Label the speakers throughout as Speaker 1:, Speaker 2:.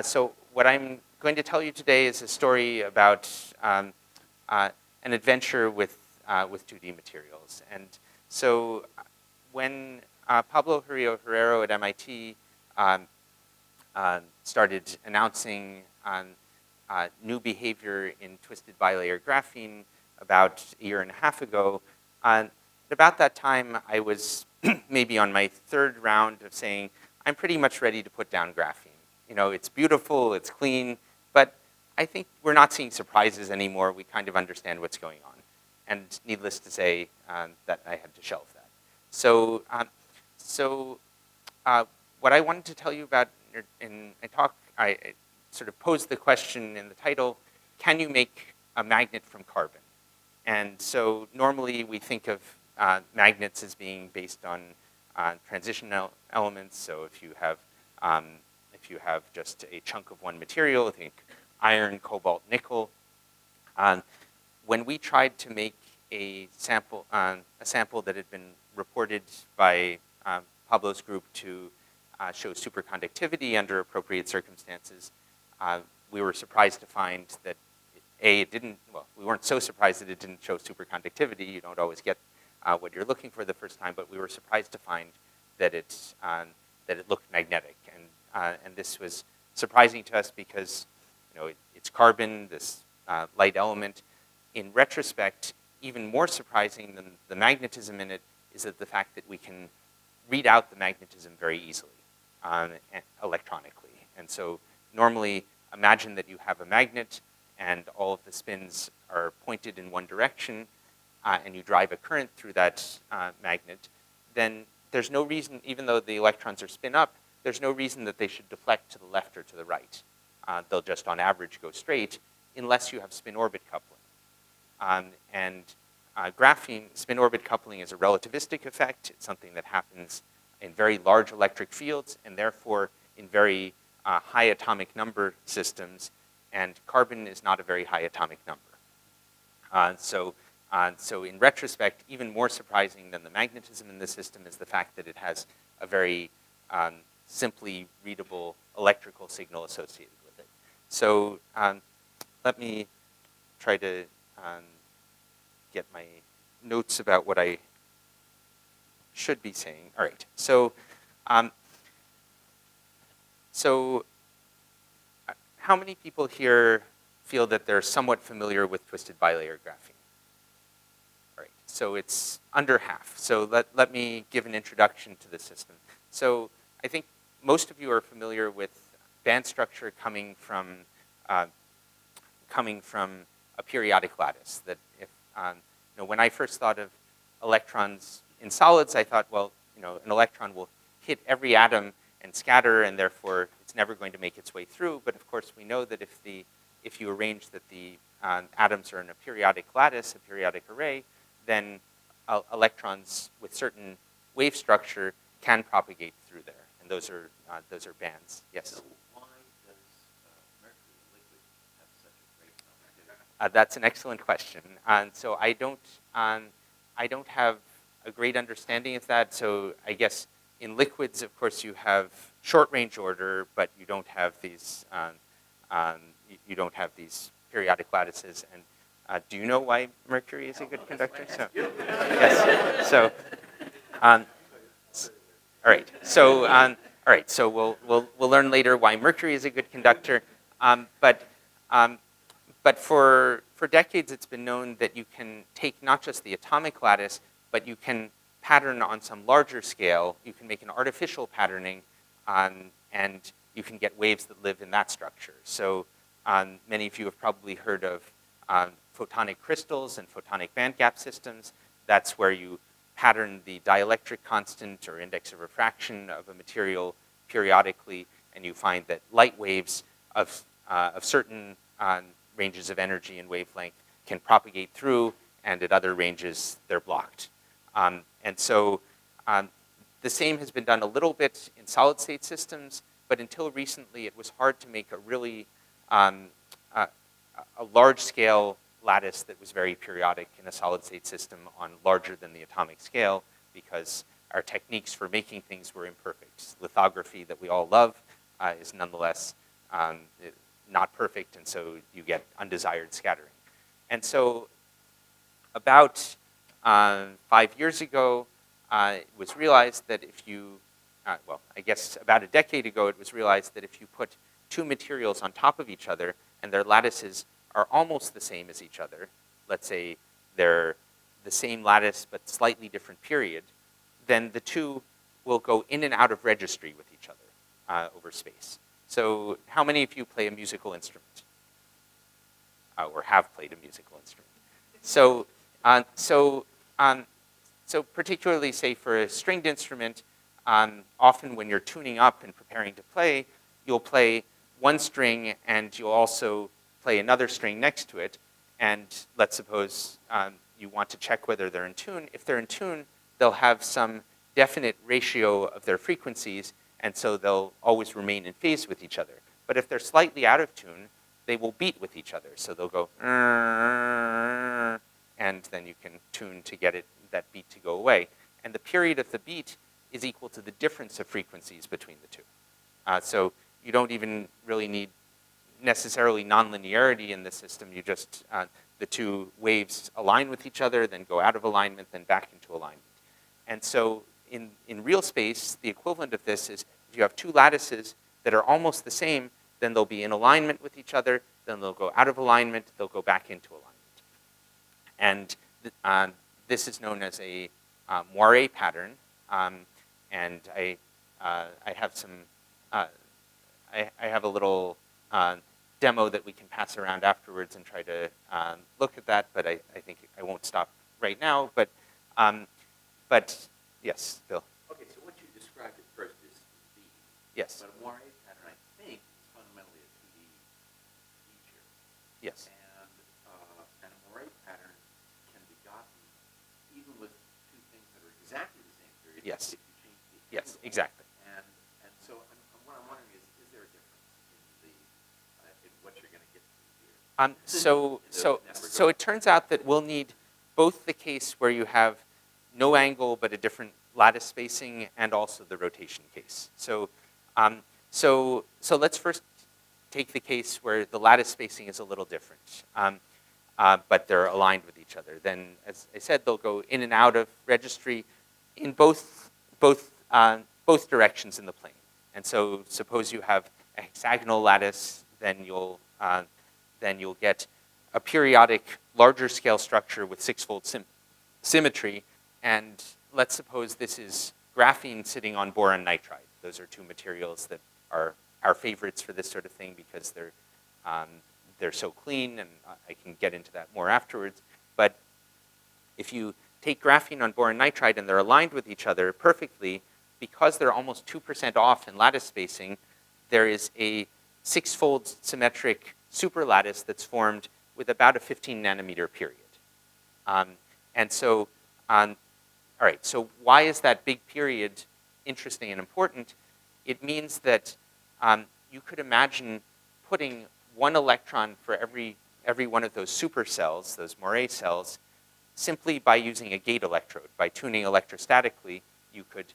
Speaker 1: So what I'm going to tell you today is a story about an adventure with 2D materials. And so when Pablo Jarillo-Herrero at MIT started announcing new behavior in twisted bilayer graphene about a year and a half ago, at about that time I was maybe on my third round of saying, I'm pretty much ready to put down graphene. You know, it's beautiful, it's clean, but I think we're not seeing surprises anymore. We kind of understand what's going on. And needless to say, that I had to shelve that. So, what I wanted to tell you about in my talk, I sort of posed the question in the title, can you make a magnet from carbon? And so normally we think of magnets as being based on transition elements. So if you have just a chunk of one material, think iron, cobalt, nickel. When we tried to make a sample that had been reported by Pablo's group to show superconductivity under appropriate circumstances, we were surprised to find that it didn't, well, we weren't so surprised that it didn't show superconductivity. You don't always get what you're looking for the first time, but we were surprised to find that it looked magnetic. And this was surprising to us because, you know, it's carbon, this light element. In retrospect, even more surprising than the magnetism in it is that the fact that we can read out the magnetism very easily electronically. And so normally, imagine that you have a magnet and all of the spins are pointed in one direction and you drive a current through that magnet, then there's no reason, even though the electrons are spin up, there's no reason that they should deflect to the left or to the right. They'll just, on average, go straight unless you have spin-orbit coupling. Graphene spin-orbit coupling is a relativistic effect. It's something that happens in very large electric fields and therefore in very high atomic number systems. And carbon is not a very high atomic number. So in retrospect, even more surprising than the magnetism in the system is the fact that it has a very simply readable electrical signal associated with it. So let me try to get my notes about what I should be saying. All right, so how many people here feel that they're somewhat familiar with twisted bilayer graphene? All right, so it's under half. So let me give an introduction to the system. So I think most of you are familiar with band structure coming from a periodic lattice. That if you know, when I first thought of electrons in solids, I thought, well, you know, an electron will hit every atom and scatter, and therefore it's never going to make its way through. But of course, we know that if you arrange that the atoms are in a periodic lattice, a periodic array, then electrons with certain wave structure can propagate through there. And those are bands. Yes?
Speaker 2: So why does mercury liquid have such a great conductivity?
Speaker 1: That's an excellent question. So I don't have a great understanding of that. So I guess in liquids, of course, you have short range order, but you don't have these periodic lattices. And do you know why mercury is a good conductor? So, yes. So. All right. So we'll learn later why mercury is a good conductor. But for decades, it's been known that you can take not just the atomic lattice, but you can pattern on some larger scale. You can make an artificial patterning, and you can get waves that live in that structure. So many of you have probably heard of photonic crystals and photonic bandgap systems. That's where you pattern the dielectric constant or index of refraction of a material periodically, and you find that light waves of certain ranges of energy and wavelength can propagate through, and at other ranges, they're blocked. And so the same has been done a little bit in solid-state systems, but until recently, it was hard to make a really a large-scale lattice that was very periodic in a solid-state system on larger than the atomic scale, because our techniques for making things were imperfect. Lithography that we all love is nonetheless not perfect, and so you get undesired scattering. And so about 5 years ago, it was realized that if you, well, I guess about a decade ago, it was realized that if you put two materials on top of each other and their lattices are almost the same as each other, let's say they're the same lattice but slightly different period, then the two will go in and out of registry with each other over space. So how many of you play a musical instrument? Or have played a musical instrument? So particularly, say, for a stringed instrument, often when you're tuning up and preparing to play, you'll play one string and you'll also play another string next to it. And let's suppose you want to check whether they're in tune. If they're in tune, they'll have some definite ratio of their frequencies, and so they'll always remain in phase with each other. But if they're slightly out of tune, they will beat with each other. So they'll go, and then you can tune to get that beat to go away. And the period of the beat is equal to the difference of frequencies between the two. So you don't even really need necessarily nonlinearity in the system. You just, the two waves align with each other, then go out of alignment, then back into alignment. And so in real space, the equivalent of this is if you have two lattices that are almost the same, then they'll be in alignment with each other, then they'll go out of alignment, they'll go back into alignment. And this is known as a moire pattern. And I have some, I have a little demo that we can pass around afterwards and try to look at that, but I think I won't stop right now. But yes, Bill.
Speaker 2: Okay, so what you described at first is the
Speaker 1: Yes.
Speaker 2: But a moire pattern, I think, is fundamentally a 2D feature.
Speaker 1: Yes.
Speaker 2: And a moire pattern can be gotten even with two things that are exactly the same period.
Speaker 1: Yes.
Speaker 2: If you change the
Speaker 1: Yes,
Speaker 2: angle.
Speaker 1: exactly.
Speaker 2: And so what I'm wondering is there a difference in what you're going to get here?
Speaker 1: So it turns out that we'll need both the case where you have no angle but a different lattice spacing and also the rotation case. So let's first take the case where the lattice spacing is a little different, but they're aligned with each other. Then, as I said, they'll go in and out of registry in both directions in the plane. And so suppose you have a hexagonal lattice, then you'll get a periodic larger scale structure with six-fold symmetry. And let's suppose this is graphene sitting on boron nitride. Those are two materials that are our favorites for this sort of thing because they're so clean, and I can get into that more afterwards. But if you take graphene on boron nitride and they're aligned with each other perfectly, because they're almost 2% off in lattice spacing, there is a six-fold symmetric superlattice that's formed with about a 15 nanometer period. And so, all right, so why is that big period interesting and important? It means that you could imagine putting one electron for every one of those supercells, those moire cells, simply by using a gate electrode. By tuning electrostatically, you could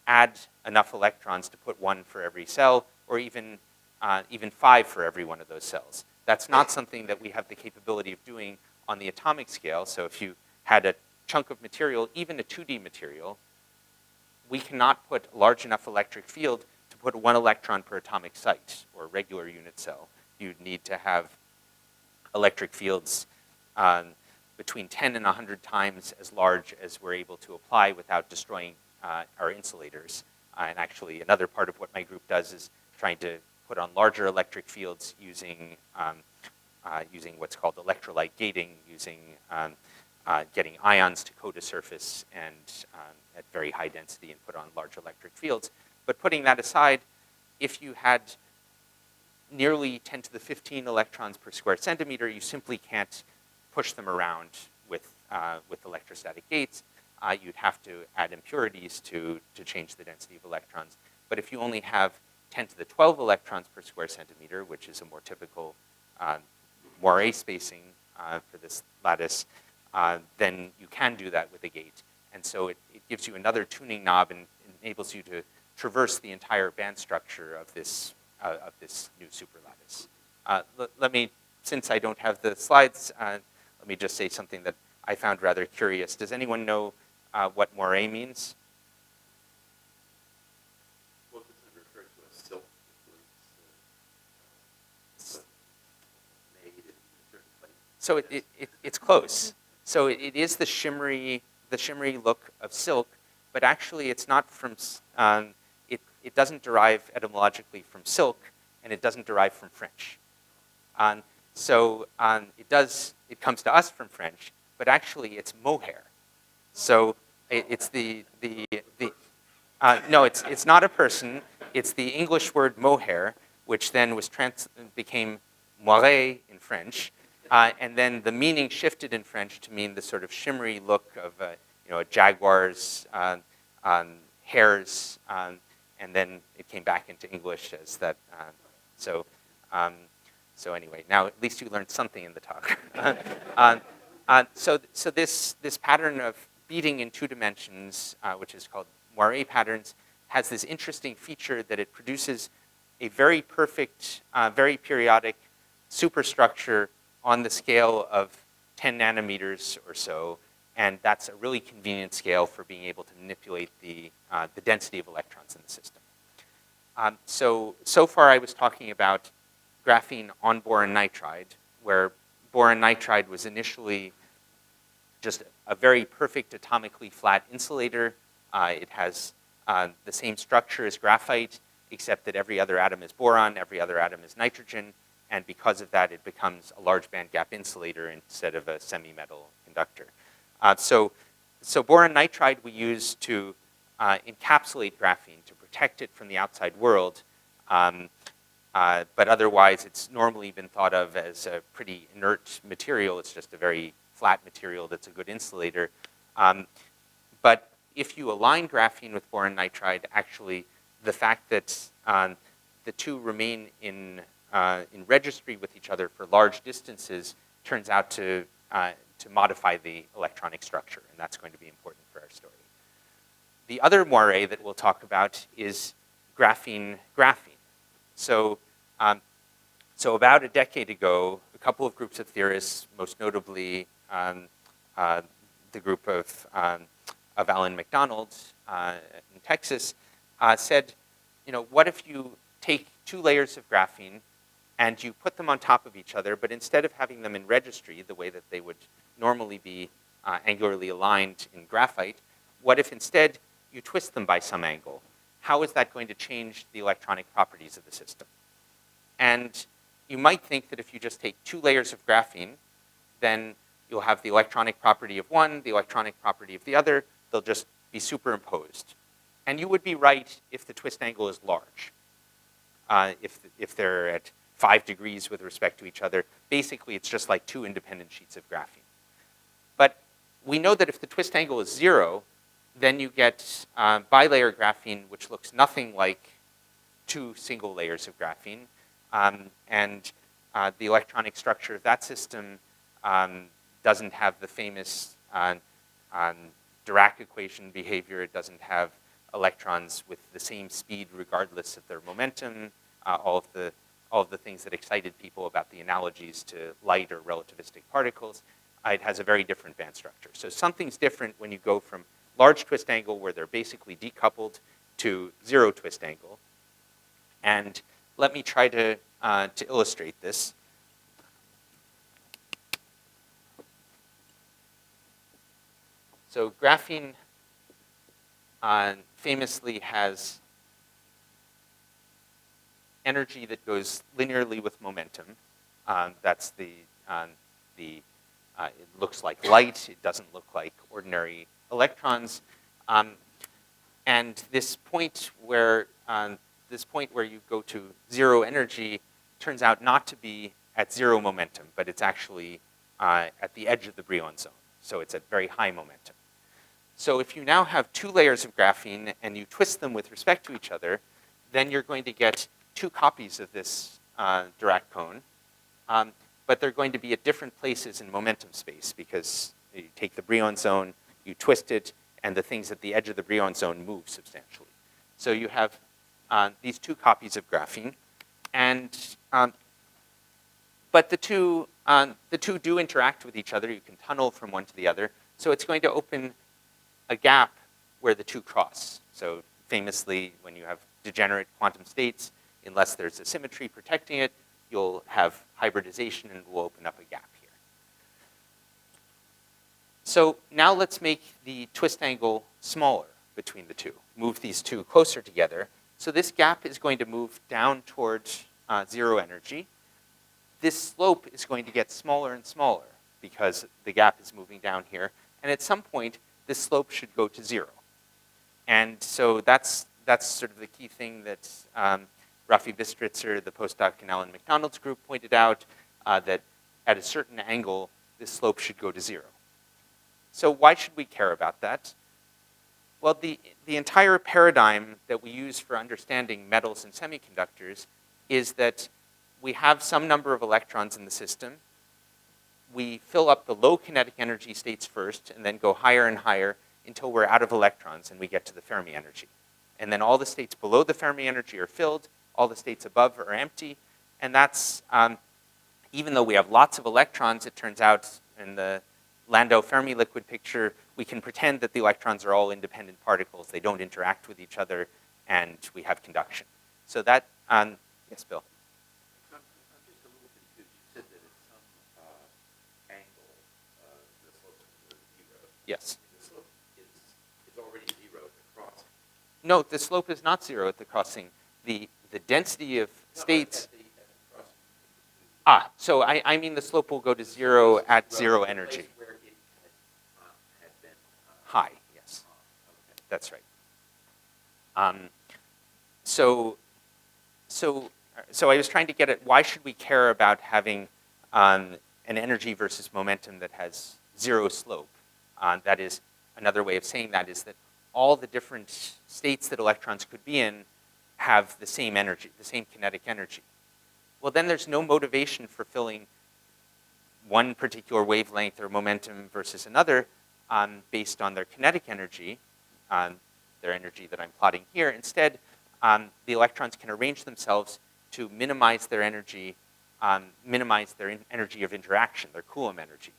Speaker 1: add enough electrons to put one for every cell, or even 5 for every one of those cells. That's not something that we have the capability of doing on the atomic scale. So if you had a chunk of material, even a 2D material, we cannot put a large enough electric field to put 1 electron per atomic site or regular unit cell. You'd need to have electric fields between 10 and 100 times as large as we're able to apply without destroying our insulators. And actually, another part of what my group does is trying to put on larger electric fields using what's called electrolyte gating, using getting ions to coat a surface and at very high density and put on large electric fields. But putting that aside, if you had nearly 10 to the 15 electrons per square centimeter, you simply can't push them around with electrostatic gates. You'd have to add impurities to change the density of electrons. But if you only have 10 to the 12 electrons per square centimeter, which is a more typical moire spacing for this lattice, then you can do that with a gate. And so it gives you another tuning knob and enables you to traverse the entire band structure of this of this new superlattice. Let me, since I don't have the slides, let me just say something that I found rather curious. Does anyone know what moire means?
Speaker 2: Well, does it refer to a silk that's made in a certain place?
Speaker 1: So it's close. So it is the shimmery look of silk, but actually it's not from, it doesn't derive etymologically from silk, and it doesn't derive from French. It comes to us from French, but actually it's mohair. So it's no, it's not a person. It's the English word mohair, which then became moire in French, and then the meaning shifted in French to mean the sort of shimmery look of a jaguar's hairs, and then it came back into English as that. So anyway, now at least you learned something in the talk. So this pattern of beating in 2 dimensions, which is called moire patterns, has this interesting feature that it produces a very perfect, very periodic superstructure on the scale of 10 nanometers or so, and that's a really convenient scale for being able to manipulate the density of electrons in the system. So far I was talking about graphene on boron nitride, where boron nitride was initially just a very perfect atomically flat insulator. It has the same structure as graphite, except that every other atom is boron, every other atom is nitrogen, and because of that, it becomes a large bandgap insulator instead of a semi-metal conductor. So boron nitride we use to encapsulate graphene, to protect it from the outside world, but otherwise it's normally been thought of as a pretty inert material. It's just a very flat material that's a good insulator. But if you align graphene with boron nitride, actually the fact that the two remain in registry with each other for large distances turns out to modify the electronic structure, and that's going to be important for our story. The other moire that we'll talk about is graphene. So about a decade ago, a couple of groups of theorists, most notably the group of Alan McDonald in Texas, said, what if you take 2 layers of graphene and you put them on top of each other, but instead of having them in registry, the way that they would normally be angularly aligned in graphite, what if instead you twist them by some angle? How is that going to change the electronic properties of the system? And you might think that if you just take 2 layers of graphene, then you'll have the electronic property of one, the electronic property of the other. They'll just be superimposed. And you would be right if the twist angle is large. If they're at 5 degrees with respect to each other, basically it's just like 2 independent sheets of graphene. But we know that if the twist angle is 0, then you get bilayer graphene, which looks nothing like 2 single layers of graphene. And the electronic structure of that system doesn't have the famous Dirac equation behavior. It doesn't have electrons with the same speed regardless of their momentum, all of the things that excited people about the analogies to light or relativistic particles. It has a very different band structure. So something's different when you go from large twist angle, where they're basically decoupled, to 0 twist angle. And let me try to illustrate this. So graphene famously has energy that goes linearly with momentum. That's it looks like light. It doesn't look like ordinary electrons. And this point where you go to 0 energy turns out not to be at 0 momentum, but it's actually at the edge of the Brillouin zone. So it's at very high momentum. So if you now have 2 layers of graphene and you twist them with respect to each other, then you're going to get 2 copies of this Dirac cone. But they're going to be at different places in momentum space, because you take the Brillouin zone, you twist it, and the things at the edge of the Brillouin zone move substantially. So you have these 2 copies of graphene. and but the two do interact with each other. You can tunnel from one to the other. So it's going to open a gap where the two cross. So famously, when you have degenerate quantum states, unless there's a symmetry protecting it, you'll have hybridization and will open up a gap here. So now let's make the twist angle smaller between the two. Move these two closer together. So this gap is going to move down towards 0 energy. This slope is going to get smaller and smaller because the gap is moving down here. And at some point, this slope should go to 0. And so that's sort of the key thing that Rafi Bistritzer, the postdoc in Alan McDonald's group, pointed out, that at a certain angle, this slope should go to 0. So why should we care about that? Well, the entire paradigm that we use for understanding metals and semiconductors is that we have some number of electrons in the system. We fill up the low kinetic energy states first and then go higher and higher until we're out of electrons and we get to the Fermi energy. And then all the states below the Fermi energy are filled, all the states above are empty. And that's, even though we have lots of electrons, it turns out in the Landau Fermi liquid picture, we can pretend that the electrons are all independent particles. They don't interact with each other, and we have conduction. So that, yes, Bill?
Speaker 2: I'm just a little confused. You said that at some angle, the slope is 0.
Speaker 1: Yes.
Speaker 2: The slope is already 0 at the crossing.
Speaker 1: No, the slope is not 0 at the crossing. The density of states...
Speaker 2: At the crossing.
Speaker 1: So I mean the slope will go to 0 at 0 energy.
Speaker 2: Where it had been
Speaker 1: High, yes.
Speaker 2: okay.
Speaker 1: That's right. So I was trying to get at why should we care about having an energy versus momentum that has 0 slope? That is, another way of saying that is that all the different states that electrons could be in have the same energy, the same kinetic energy. Well, then there's no motivation for filling one particular wavelength or momentum versus another based on their kinetic energy, their energy that I'm plotting here. Instead, the electrons can arrange themselves to minimize their energy, energy of interaction, their Coulomb energy.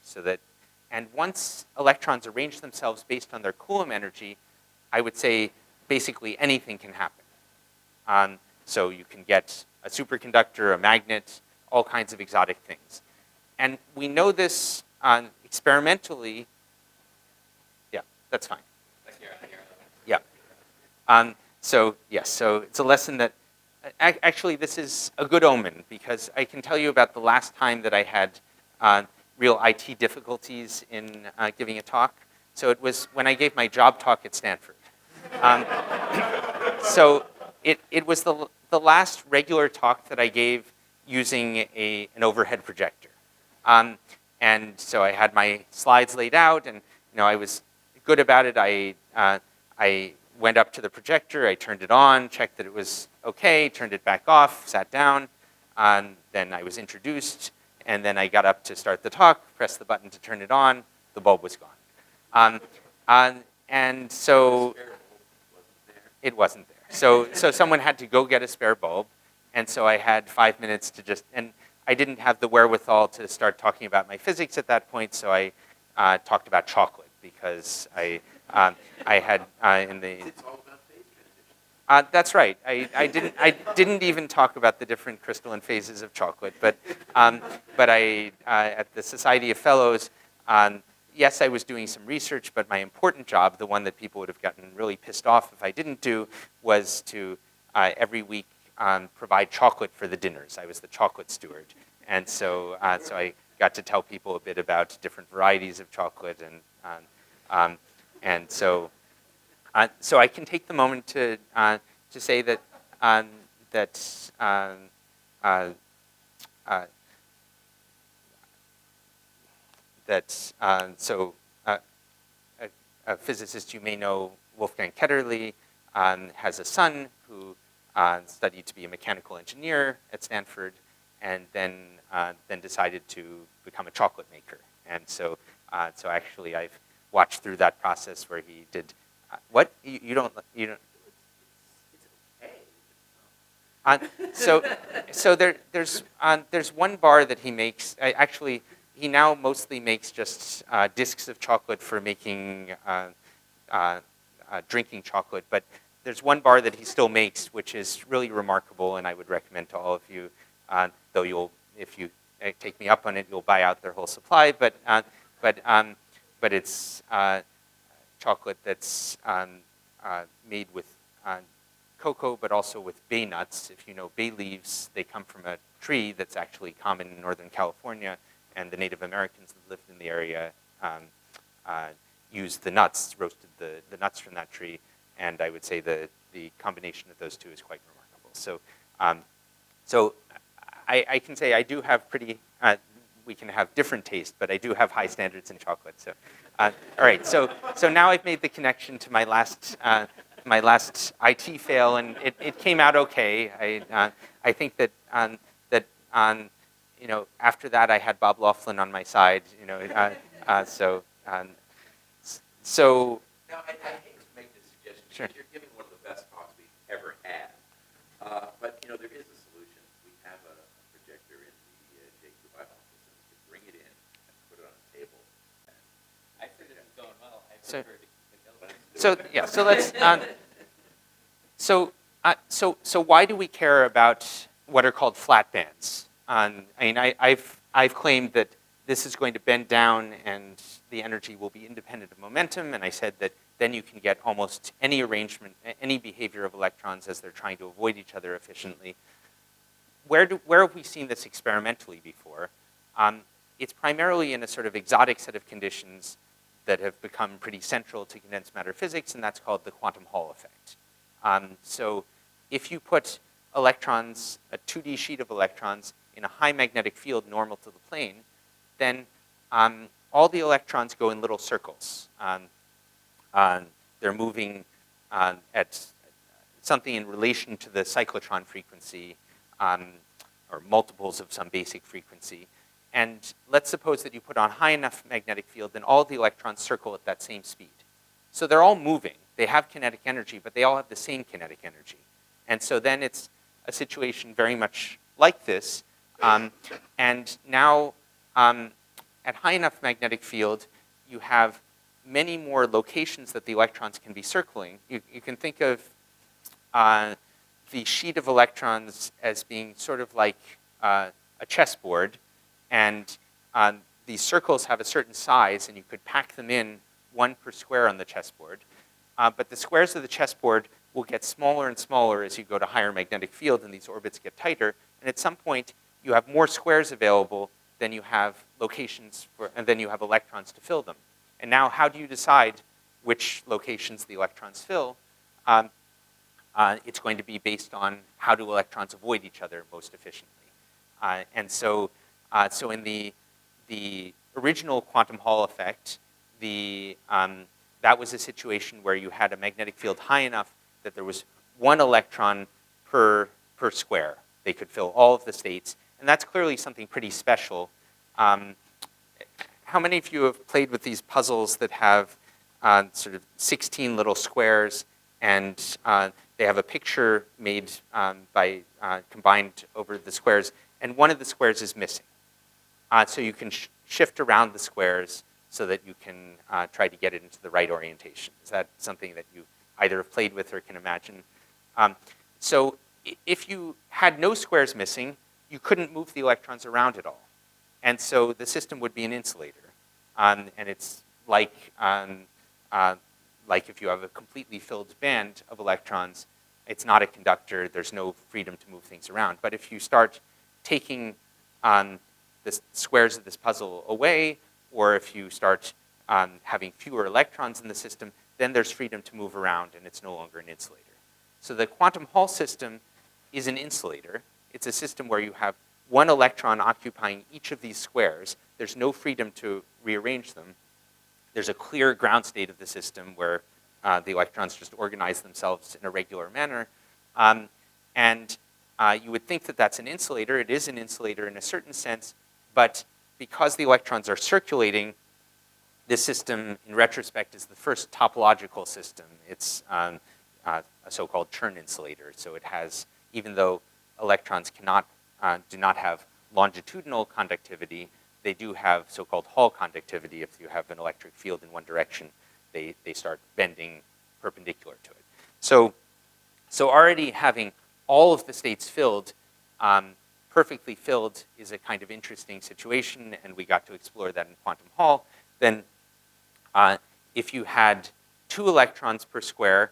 Speaker 1: And once electrons arrange themselves based on their Coulomb energy, I would say basically anything can happen. So you can get a superconductor, a magnet, all kinds of exotic things. And we know this experimentally. Yeah, that's fine. Yeah. So yes, so it's a lesson that, actually this is a good omen because I can tell you about the last time that I had real IT difficulties in giving a talk. So it was when I gave my job talk at Stanford. So it was the last regular talk that I gave using an overhead projector. And so I had my slides laid out, and I was good about it. I went up to the projector, I turned it on, checked that it was okay, turned it back off, sat down, then I was introduced, and then I got up to start the talk, pressed the button to turn it on, the bulb was gone. And so it wasn't there. So someone had to go get a spare bulb, and so I had 5 minutes to just, and I didn't have the wherewithal to start talking about my physics at that point, so I talked about chocolate because I had in the.
Speaker 2: It's all about phase transition.
Speaker 1: That's right. I didn't even talk about the different crystalline phases of chocolate, but I at the Society of Fellows, yes, I was doing some research, but my important job, the one that people would have gotten really pissed off if I didn't do, was to every week provide chocolate for the dinners. I was the chocolate steward, and so I got to tell people a bit about different varieties of chocolate, and so I can take the moment to say that a physicist you may know, Wolfgang Ketterle, has a son who studied to be a mechanical engineer at Stanford, and then decided to become a chocolate maker. And so actually I've watched through that process where he did. What you don't.
Speaker 2: It's okay.
Speaker 1: Uh, so there's one bar that he makes. Actually, he now mostly makes just discs of chocolate for making drinking chocolate. But there's one bar that he still makes, which is really remarkable, and I would recommend to all of you. Though if you take me up on it, you'll buy out their whole supply. But it's chocolate that's made with cocoa, but also with bay nuts. If you know bay leaves, they come from a tree that's actually common in Northern California, and the Native Americans that lived in the area used the nuts, roasted the nuts from that tree, and I would say the combination of those two is quite remarkable. So I can say I do have pretty, we can have different taste, but I do have high standards in chocolate. So, all right, so now I've made the connection to my last IT fail, and it came out okay. I think that you know, after that I had Bob Laughlin on my side. You know, so.
Speaker 2: Now, I hate to make this suggestion,
Speaker 1: Sure.
Speaker 2: because you're giving one of the best talks we've ever had. But, you know, there is a solution. We have a projector in the JQI office, and we can bring it in and put it on a table.
Speaker 3: I figured it was going well. I
Speaker 1: So-
Speaker 3: prefer to keep it
Speaker 1: So yeah, so let's. So why do we care about what are called flat bands? I mean, I've claimed that this is going to bend down and the energy will be independent of momentum, and I said that then you can get almost any arrangement, any behavior of electrons as they're trying to avoid each other efficiently. Where have we seen this experimentally before? It's primarily in a sort of exotic set of conditions that have become pretty central to condensed matter physics, and that's called the quantum Hall effect. So if you put electrons, a 2D sheet of electrons, in a high magnetic field normal to the plane, then all the electrons go in little circles. They're moving at something in relation to the cyclotron frequency, or multiples of some basic frequency. And let's suppose that you put on high enough magnetic field, then all the electrons circle at that same speed. So they're all moving. They have kinetic energy, but they all have the same kinetic energy. And so then it's a situation very much like this. And now, at high enough magnetic field, you have many more locations that the electrons can be circling. You can think of the sheet of electrons as being sort of like a chessboard, and these circles have a certain size, and you could pack them in one per square on the chessboard. But the squares of the chessboard will get smaller and smaller as you go to higher magnetic field, and these orbits get tighter. And at some point, you have more squares available than you have locations for, and then you have electrons to fill them. And now, how do you decide which locations the electrons fill? It's going to be based on how do electrons avoid each other most efficiently. And so in the original quantum Hall effect, that was a situation where you had a magnetic field high enough that there was one electron per square. They could fill all of the states, and that's clearly something pretty special. How many of you have played with these puzzles that have sort of 16 little squares, and they have a picture made combined over the squares, and one of the squares is missing? So you can shift around the squares so that you can try to get it into the right orientation. Is that something that you either have played with or can imagine? So if you had no squares missing, you couldn't move the electrons around at all. And so the system would be an insulator. And it's like if you have a completely filled band of electrons, it's not a conductor, there's no freedom to move things around. But if you start taking the squares of this puzzle away, or if you start having fewer electrons in the system, then there's freedom to move around and it's no longer an insulator. So the quantum Hall system is an insulator. It's a system where you have one electron occupying each of these squares. There's no freedom to rearrange them. There's a clear ground state of the system where the electrons just organize themselves in a regular manner. And you would think that that's an insulator. It is an insulator in a certain sense, but because the electrons are circulating, this system, in retrospect, is the first topological system. It's a so-called Chern Insulator. So it has, even though electrons do not have longitudinal conductivity. They do have so-called Hall conductivity. If you have an electric field in one direction, they start bending perpendicular to it. So already having all of the states filled, perfectly filled, is a kind of interesting situation, and we got to explore that in quantum Hall. Then if you had 2 electrons per square,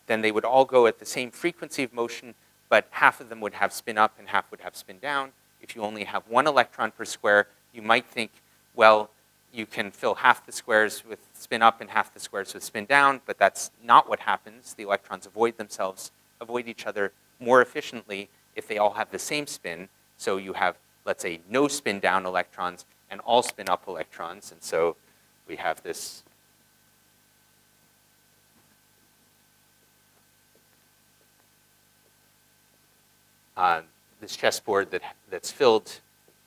Speaker 1: then they would all go at the same frequency of motion, but half of them would have spin up and half would have spin down. If you only have 1 electron per square, you might think, well, you can fill half the squares with spin up and half the squares with spin down, but that's not what happens. The electrons avoid each other more efficiently if they all have the same spin. So you have, let's say, no spin down electrons and all spin up electrons. And so we have this this chessboard that's filled.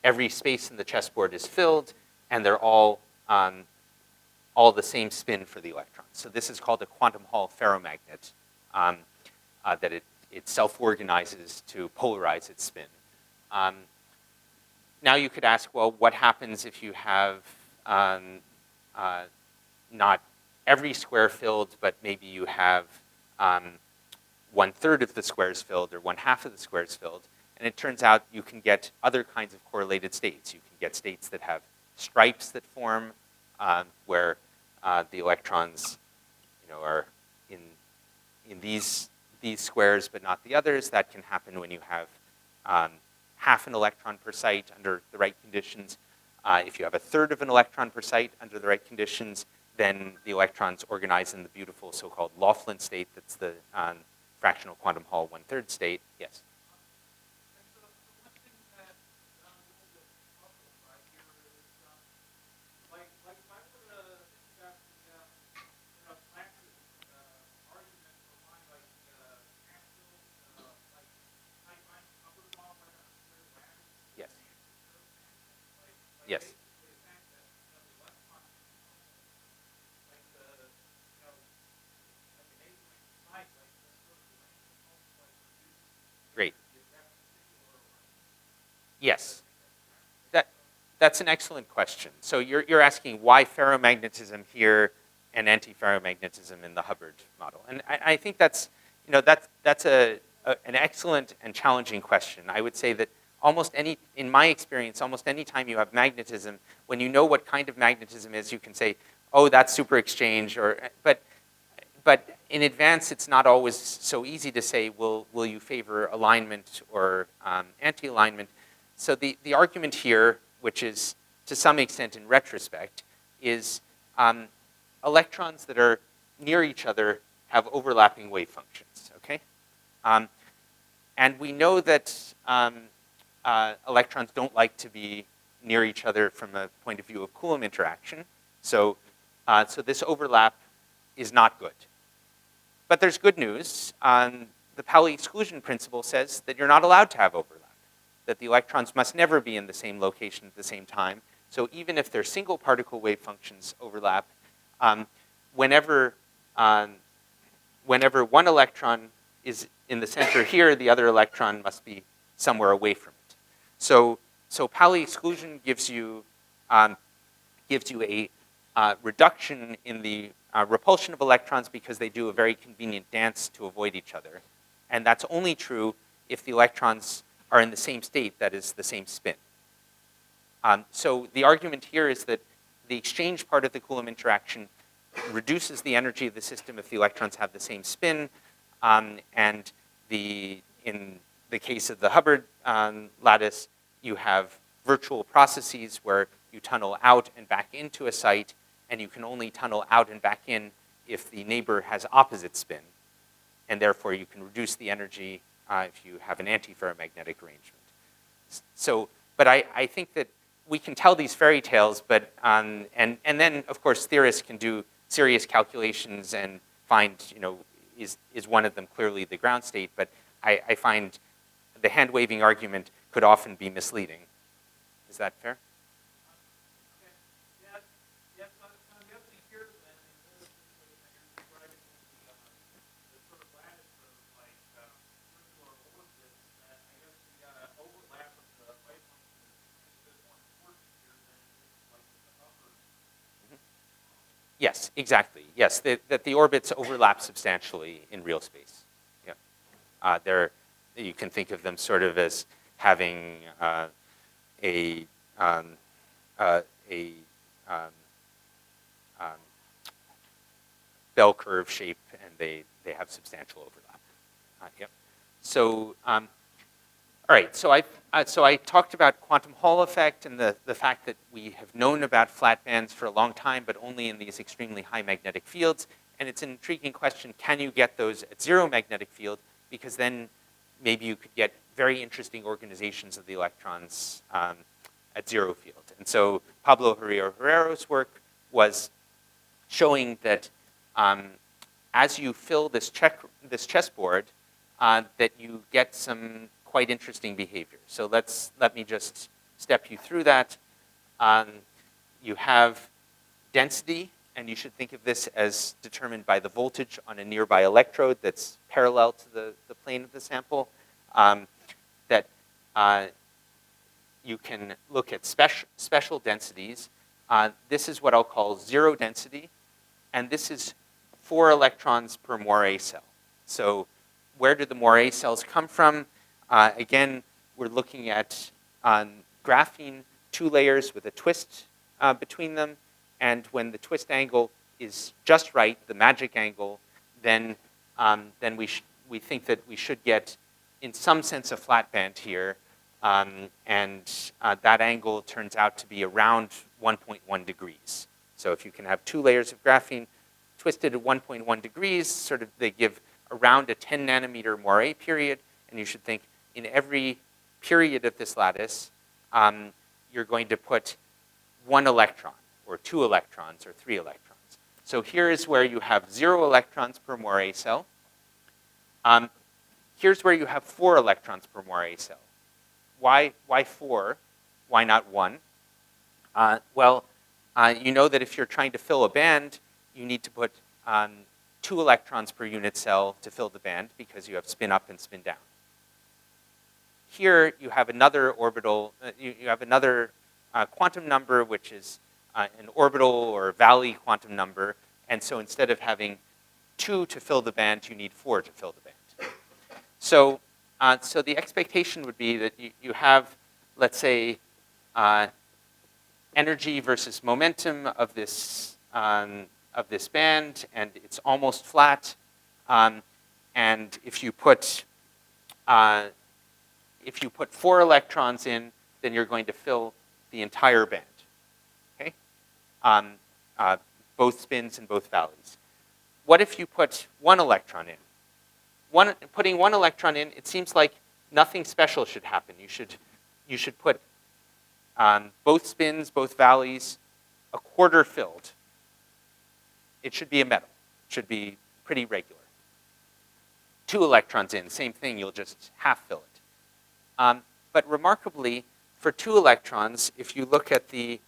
Speaker 1: Every space in the chessboard is filled, and they're all the same spin for the electrons. So this is called a quantum Hall ferromagnet, that it self-organizes to polarize its spin. Now you could ask, well, what happens if you have not every square filled, but maybe you have 1/3 of the squares filled or 1/2 of the squares filled? And it turns out you can get other kinds of correlated states. You can get states that have stripes that form, where the electrons, are in these squares but not the others. That can happen when you have half an electron per site under the right conditions. If you have 1/3 of an electron per site under the right conditions, then the electrons organize in the beautiful so-called Laughlin state. That's the fractional quantum Hall 1/3 state. Yes. Yes. Great. Yes. That's an excellent question. So you're asking why ferromagnetism here and antiferromagnetism in the Hubbard model. And I think that's an excellent and challenging question. I would say that in my experience, almost any time you have magnetism, when you know what kind of magnetism is, you can say, oh, that's super exchange, but in advance, it's not always so easy to say, will you favor alignment or anti-alignment? So the argument here, which is to some extent in retrospect, is electrons that are near each other have overlapping wave functions, okay? And we know that electrons don't like to be near each other from a point of view of Coulomb interaction. So this overlap is not good. But there's good news. The Pauli exclusion principle says that you're not allowed to have overlap, that the electrons must never be in the same location at the same time. So even if their single particle wave functions overlap, whenever one electron is in the center here, the other electron must be somewhere away from it. So Pauli exclusion gives you a reduction in the repulsion of electrons because they do a very convenient dance to avoid each other. And that's only true if the electrons are in the same state, that is the same spin. So the argument here is that the exchange part of the Coulomb interaction reduces the energy of the system if the electrons have the same spin. And in the case of the Hubbard lattice, you have virtual processes where you tunnel out and back into a site, and you can only tunnel out and back in if the neighbor has opposite spin. And therefore, you can reduce the energy if you have an antiferromagnetic arrangement. So, but I think that we can tell these fairy tales, but and then of course theorists can do serious calculations and find, is one of them clearly the ground state? But I find the hand-waving argument could often be misleading. Is that fair? Yes, exactly. Yes, that the orbits overlap substantially in real space. Yeah, you can think of them sort of as having a um, a um, bell curve shape, and they have substantial overlap. Yep. So, all right. So I talked about quantum Hall effect and the fact that we have known about flat bands for a long time, but only in these extremely high magnetic fields. And it's an intriguing question: can you get those at zero magnetic field? Because then maybe you could get very interesting organizations of the electrons at zero field. And so Pablo Jarillo-Herrero's work was showing that as you fill this chessboard, that you get some quite interesting behavior. So let me just step you through that. You have density, and you should think of this as determined by the voltage on a nearby electrode that's parallel to the plane of the sample. That you can look at special densities. This is what I'll call zero density, and this is 4 electrons per Moiré cell. So where do the Moiré cells come from? Again, we're looking at graphene 2 layers with a twist between them, and when the twist angle is just right, the magic angle, then we think that we should get, in some sense, a flat band here, and that angle turns out to be around 1.1 degrees. So if you can have 2 layers of graphene twisted at 1.1 degrees, sort of they give around a 10 nanometer Moiré period, and you should think in every period of this lattice, you're going to put 1 electron, or 2 electrons, or 3 electrons. So here is where you have 0 electrons per Moiré cell. Here's where you have 4 electrons per Moiré cell. Why 4? Why not 1? Well, you know that if you're trying to fill a band, you need to put 2 electrons per unit cell to fill the band, because you have spin up and spin down. Here you have another orbital, you have another quantum number, which is an orbital or valley quantum number. And so instead of having 2 to fill the band, you need 4 to fill the band. So, so the expectation would be that you have, let's say, energy versus momentum of this band, and it's almost flat. And if you put 4 electrons in, then you're going to fill the entire band. Okay, both spins and both valleys. What if you put 1 electron in? Putting 1 electron in, it seems like nothing special should happen. You should put both spins, both valleys, a quarter filled. It should be a metal. It should be pretty regular. 2 electrons in, same thing, you'll just half fill it. But remarkably, for 2 electrons, if you look at the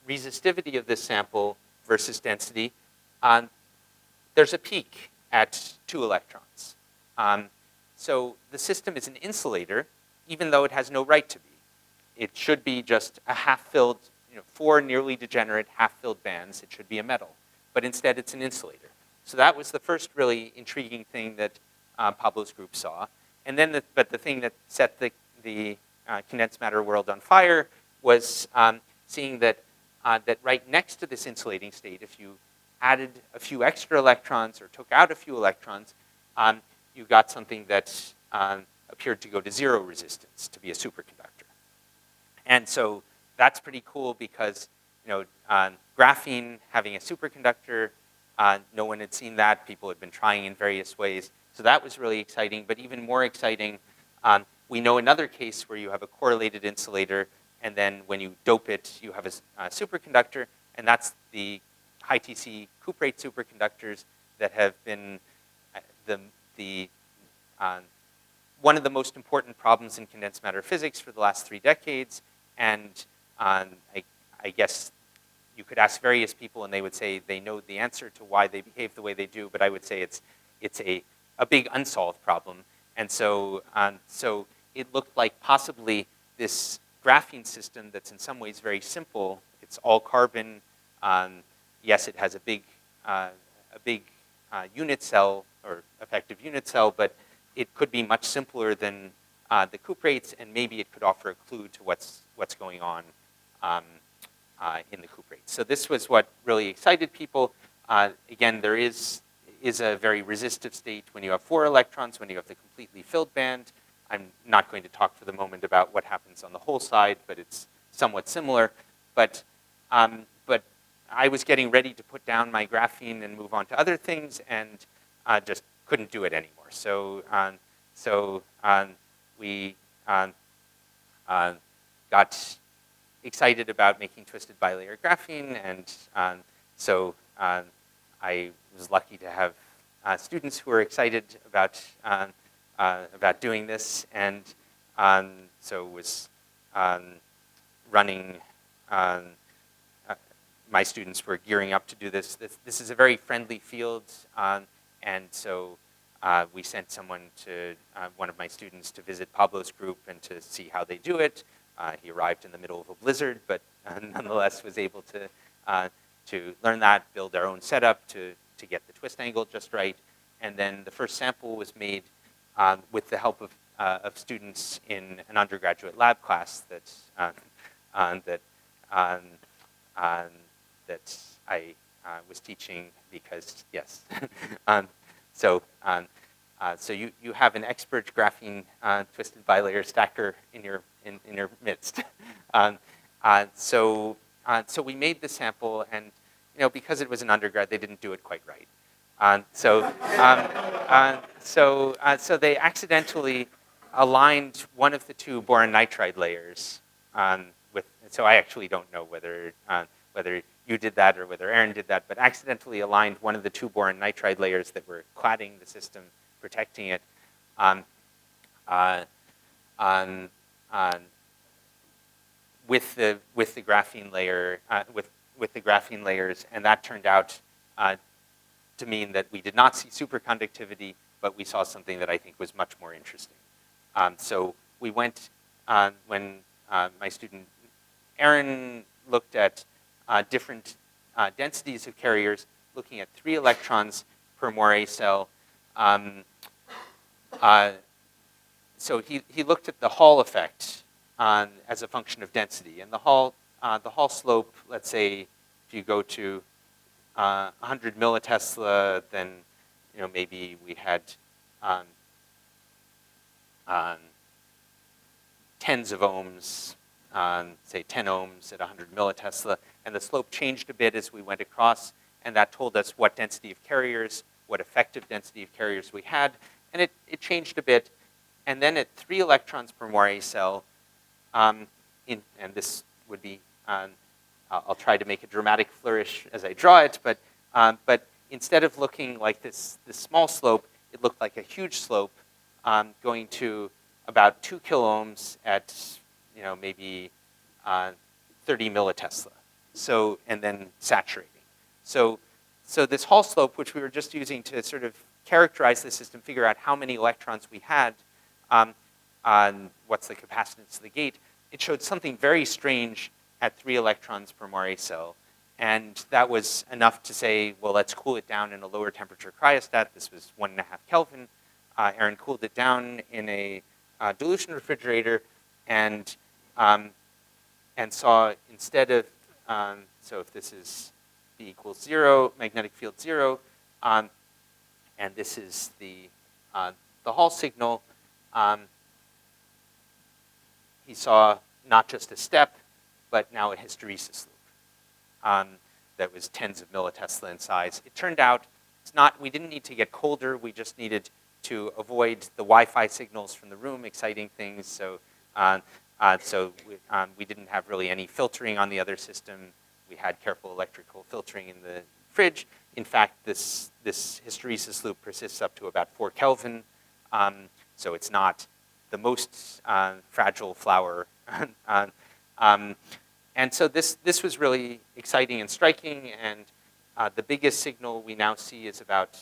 Speaker 1: resistivity of this sample versus density, there's a peak at 2 electrons. So the system is an insulator, even though it has no right to be. It should be just a half-filled, 4 nearly degenerate half-filled bands. It should be a metal. But instead, it's an insulator. So that was the first really intriguing thing that Pablo's group saw. And then, but the thing that set the condensed matter world on fire was seeing that right next to this insulating state, if you added a few extra electrons or took out a few electrons, you got something that appeared to go to 0 resistance, to be a superconductor. And so that's pretty cool because graphene having a superconductor, no one had seen that. People had been trying in various ways. So that was really exciting. But even more exciting, we know another case where you have a correlated insulator, and then when you dope it, you have a superconductor, and that's the high TC cuprate superconductors that have been one of the most important problems in condensed matter physics for the last 3 decades. And I guess you could ask various people, and they would say they know the answer to why they behave the way they do. But I would say it's a big unsolved problem. And so it looked like possibly this graphene system that's in some ways very simple. It's all carbon. yes, it has a big unit cell, or effective unit cell, but it could be much simpler than the cuprates, and maybe it could offer a clue to what's going on in the cuprates. So this was what really excited people. Again, there is a very resistive state when you have 4 electrons, when you have the completely filled band. I'm not going to talk for the moment about what happens on the whole side, but it's somewhat similar. But I was getting ready to put down my graphene and move on to other things, and just couldn't do it anymore. So we got excited about making twisted bilayer graphene, and so I was lucky to have students who were excited about doing this, and so was running. My students were gearing up to do this. This is a very friendly field, and so we sent someone to one of my students to visit Pablo's group and to see how they do it. He arrived in the middle of a blizzard, but nonetheless was able to learn that, build our own setup to get the twist angle just right, and then the first sample was made with the help of students in an undergraduate lab class that I was teaching because, yes. So you have an expert graphene twisted bilayer stacker in your midst. So we made the sample, and because it was an undergrad, they didn't do it quite right. So they accidentally aligned one of the 2 boron nitride layers with. So I actually don't know whether you did that or whether Aaron did that, but accidentally aligned one of the 2 boron nitride layers that were cladding the system, protecting it, with the graphene layer, with the graphene layers, and that turned out to mean that we did not see superconductivity, but we saw something that I think was much more interesting. So we went, when my student Aaron looked at different densities of carriers, looking at 3 electrons per Moiré cell. So he looked at the Hall effect as a function of density, and the Hall slope. Let's say if you go to 100 millitesla, then maybe we had tens of ohms, say 10 ohms at 100 millitesla, and the slope changed a bit as we went across, and that told us what density of carriers, what effective density of carriers we had, and it changed a bit. And then at 3 electrons per Moiré cell, and this would be, I'll try to make a dramatic flourish as I draw it, but instead of looking like this small slope, it looked like a huge slope going to about 2 kiloohms at maybe 30 millitesla. So, and then saturating. So this Hall slope, which we were just using to sort of characterize the system, figure out how many electrons we had, what's the capacitance of the gate, it showed something very strange at 3 electrons per Moiré cell. And that was enough to say, well, let's cool it down in a lower temperature cryostat. This was 1.5 Kelvin. Aaron cooled it down in a dilution refrigerator, and saw instead of, so if this is B equals 0, magnetic field 0, and this is the Hall signal, he saw not just a step, but now a hysteresis loop that was tens of millitesla in size. It turned out we didn't need to get colder, we just needed to avoid the Wi-Fi signals from the room, exciting things. So we didn't have really any filtering on the other system. We had careful electrical filtering in the fridge. In fact, this hysteresis loop persists up to about 4 Kelvin. So it's not the most fragile flower. And so this was really exciting and striking. And the biggest signal we now see is about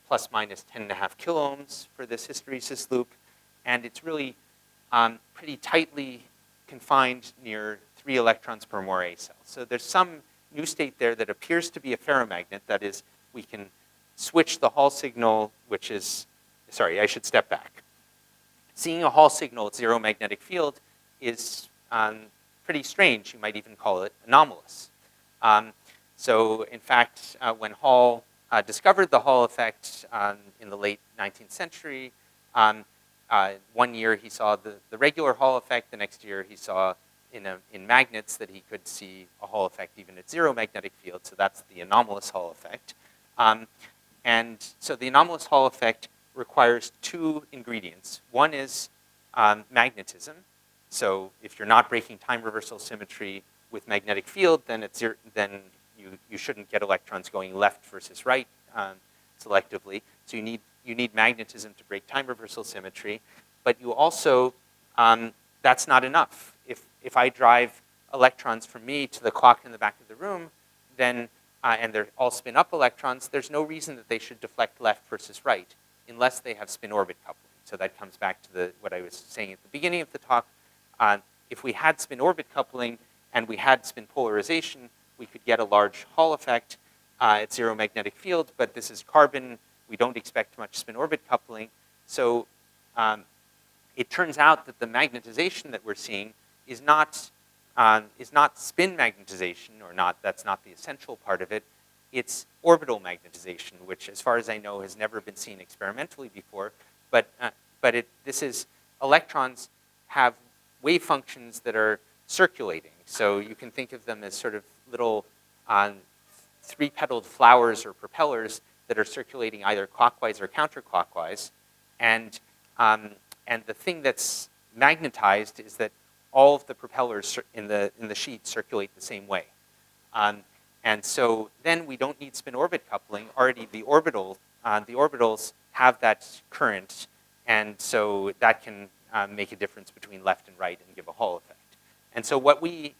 Speaker 1: plus minus 10.5 kiloohms for this hysteresis loop. And it's really pretty tightly confined near 3 electrons per Moiré cell. So there's some new state there that appears to be a ferromagnet. That is, we can switch the Hall signal, which is, sorry, I should step back. Seeing a Hall signal at zero magnetic field is pretty strange. You might even call it anomalous. So in fact, when Hall discovered the Hall effect in the late 19th century, 1 year he saw the regular Hall effect. The next year he saw in magnets that he could see a Hall effect even at zero magnetic field. So that's the anomalous Hall effect. And so the anomalous Hall effect requires two ingredients. One is magnetism. So if you're not breaking time reversal symmetry with magnetic field, then you shouldn't get electrons going left versus right selectively. So you need magnetism to break time reversal symmetry. But you also, that's not enough. If I drive electrons from me to the clock in the back of the room, then, and they're all spin up electrons, there's no reason that they should deflect left versus right unless they have spin-orbit coupling. So that comes back to what I was saying at the beginning of the talk. If we had spin-orbit coupling and we had spin polarization, we could get a large Hall effect at zero magnetic field, but this is carbon. We don't expect much spin-orbit coupling. So it turns out that the magnetization that we're seeing is not spin magnetization, or not. That's not the essential part of it. It's orbital magnetization, which, as far as I know, has never been seen experimentally before. But this is electrons have wave functions that are circulating. So you can think of them as sort of little three-petaled flowers or propellers that are circulating either clockwise or counterclockwise. And the thing that's magnetized is that all of the propellers in the sheet circulate the same way. And so then we don't need spin-orbit coupling. Already the orbitals have that current, and so that can make a difference between left and right and give a Hall effect. And so what we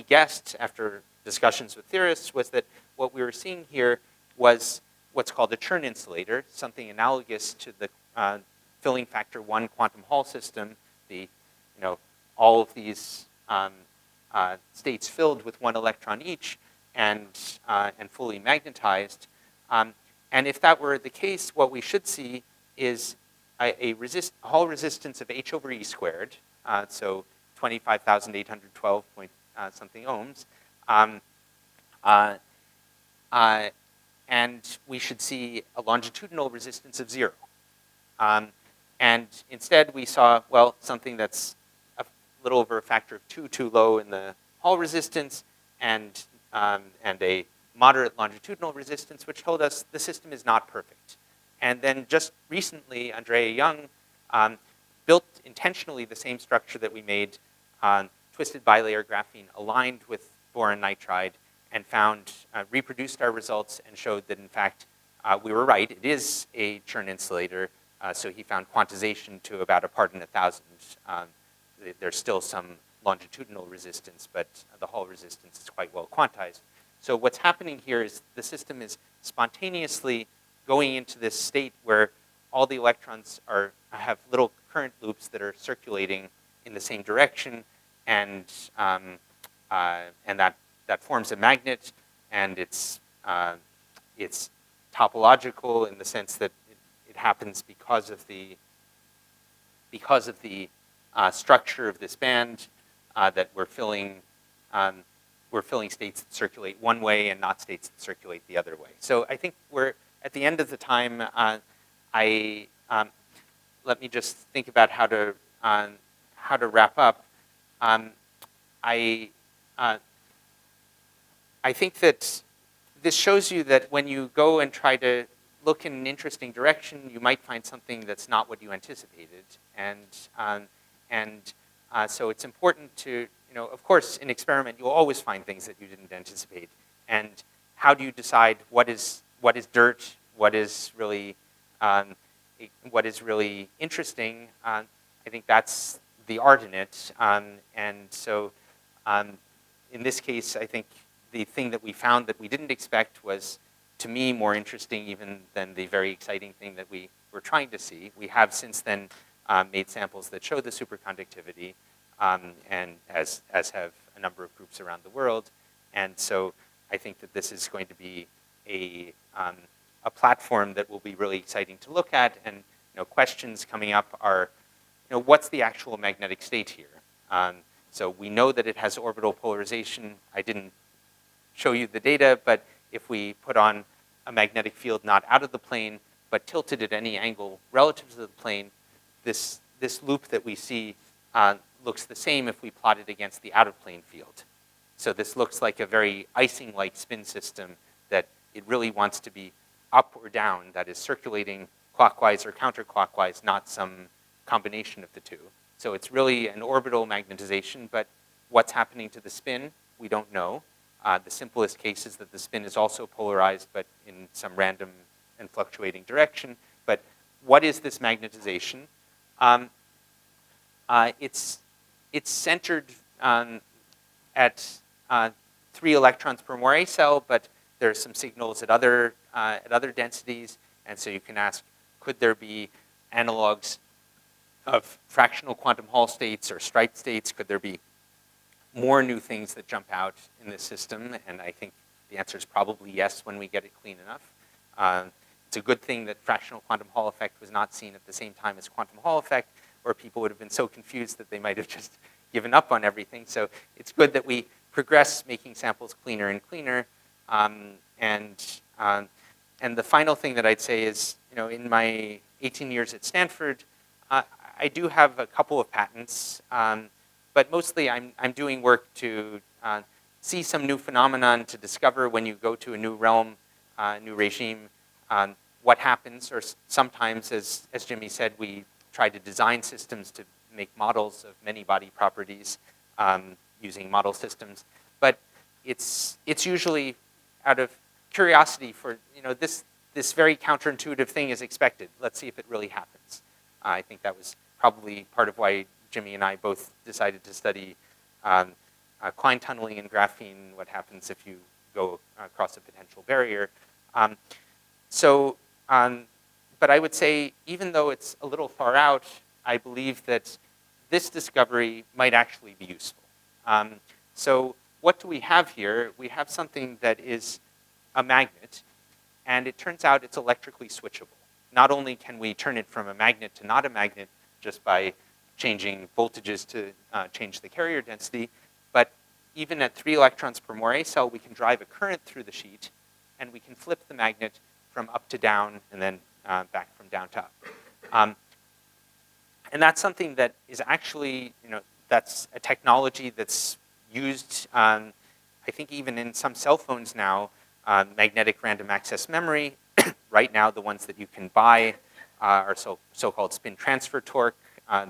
Speaker 1: guessed after discussions with theorists was that what we were seeing here was what's called a Chern insulator, something analogous to the filling factor 1 quantum Hall system. All of these states filled with one electron each and fully magnetized. And if that were the case, what we should see is a Hall resistance of h over e squared, so 25,812 point something ohms. And we should see a longitudinal resistance of 0. And instead we saw, well, something that's a little over a factor of 2 too low in the Hall resistance, and a moderate longitudinal resistance, which told us the system is not perfect. And then just recently, Andrea Young built intentionally the same structure that we made on twisted bilayer graphene aligned with boron nitride, and reproduced our results and showed that, in fact, we were right. It is a Chern insulator. So he found quantization to about a part in 1,000. There's still some longitudinal resistance, but the Hall resistance is quite well quantized. So what's happening here is the system is spontaneously going into this state where all the electrons have little current loops that are circulating in the same direction, and that forms a magnet, and it's topological in the sense that it happens because of the structure of this band that we're filling states that circulate one way and not states that circulate the other way. So I think we're at the end of the time. Let me just think about how to wrap up. I think that this shows you that when you go and try to look in an interesting direction, you might find something that's not what you anticipated. So it's important to, of course, in experiment, you'll always find things that you didn't anticipate. And how do you decide what is dirt, what is really interesting? I think that's the art in it. And so in this case, I think the thing that we found that we didn't expect was, to me, more interesting even than the very exciting thing that we were trying to see. We have since then made samples that show the superconductivity, and as have a number of groups around the world. And so I think that this is going to be a platform that will be really exciting to look at. And questions coming up are, what's the actual magnetic state here? So we know that it has orbital polarization. I didn't show you the data, but if we put on a magnetic field not out of the plane, but tilted at any angle relative to the plane, this loop that we see looks the same if we plot it against the out-of-plane field. So this looks like a very icing-like spin system that it really wants to be up or down, that is circulating clockwise or counterclockwise, not some combination of the two. So it's really an orbital magnetization, but what's happening to the spin, we don't know. The simplest case is that the spin is also polarized, but in some random and fluctuating direction. But what is this magnetization? It's centered at 3 electrons per Moiré cell, but there are some signals at other densities. And so you can ask, could there be analogs of fractional quantum Hall states or striped states? Could there be more new things that jump out in this system? And I think the answer is probably yes when we get it clean enough. It's a good thing that fractional quantum Hall effect was not seen at the same time as quantum Hall effect, or people would have been so confused that they might have just given up on everything. So it's good that we progress making samples cleaner and cleaner. And the final thing that I'd say is, in my 18 years at Stanford, I do have a couple of patents, but mostly I'm doing work to see some new phenomenon, to discover when you go to a new realm, new regime, what happens. Or sometimes, as Jimmy said, we try to design systems to make models of many body properties using model systems. But it's usually out of curiosity for, this very counterintuitive thing is expected. Let's see if it really happens. I think that was probably part of why Jimmy and I both decided to study Klein tunneling in graphene, what happens if you go across a potential barrier. But I would say, even though it's a little far out, I believe that this discovery might actually be useful. So what do we have here? We have something that is a magnet, and it turns out it's electrically switchable. Not only can we turn it from a magnet to not a magnet just by changing voltages to change the carrier density, but even at 3 electrons per Moiré cell, we can drive a current through the sheet, and we can flip the magnet from up to down, and then back from down to up. And that's something that is actually, that's a technology that's used, I think even in some cell phones now, magnetic random access memory. Right now, the ones that you can buy are so-called spin transfer torque.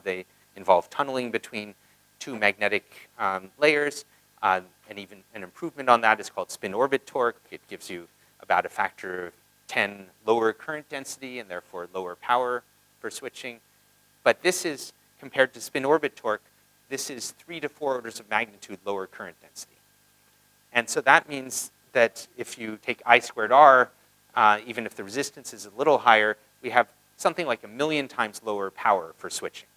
Speaker 1: They involve tunneling between 2 magnetic layers. And even an improvement on that is called spin orbit torque. It gives you about a factor of 10 lower current density and therefore lower power for switching. But this is, compared to spin orbit torque, this is 3 to 4 orders of magnitude lower current density. And so that means that if you take I squared R, even if the resistance is a little higher, we have something like 1,000,000 times lower power for switching.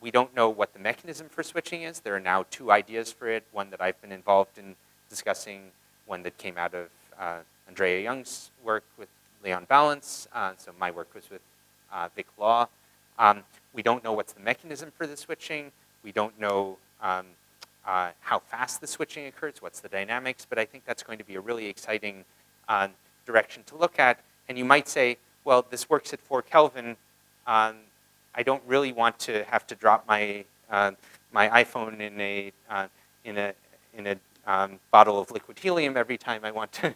Speaker 1: We don't know what the mechanism for switching is. There are now 2 ideas for it, one that I've been involved in discussing, one that came out of Andrea Young's work with Leon Balance. So my work was with Vic Law. We don't know what's the mechanism for the switching. We don't know how fast the switching occurs, what's the dynamics, but I think that's going to be a really exciting direction to look at. And you might say, well, this works at 4 Kelvin. I don't really want to have to drop my my iPhone in a bottle of liquid helium every time I want to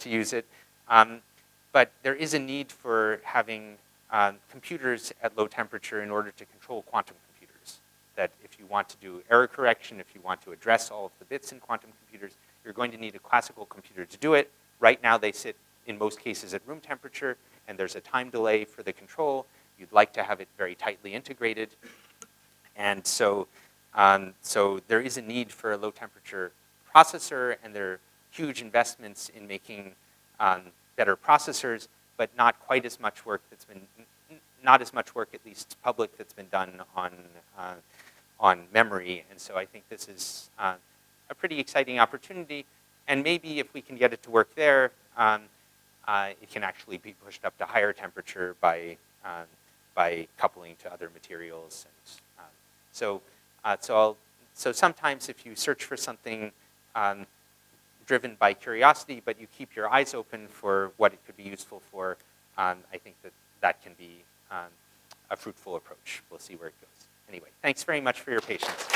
Speaker 1: use it. But there is a need for having computers at low temperature in order to control quantum computers. That if you want to do error correction, if you want to address all of the bits in quantum computers, you're going to need a classical computer to do it. Right now, they sit, in most cases, at room temperature, and there's a time delay for the control. You'd like to have it very tightly integrated. And so there is a need for a low temperature processor, and there are huge investments in making better processors, but not quite as much work that's been, not as much work, at least public, that's been done on memory. And so I think this is a pretty exciting opportunity. And maybe if we can get it to work there, it can actually be pushed up to higher temperature by coupling to other materials. And, so sometimes if you search for something driven by curiosity, but you keep your eyes open for what it could be useful for, I think that can be a fruitful approach. We'll see where it goes. Anyway, thanks very much for your patience.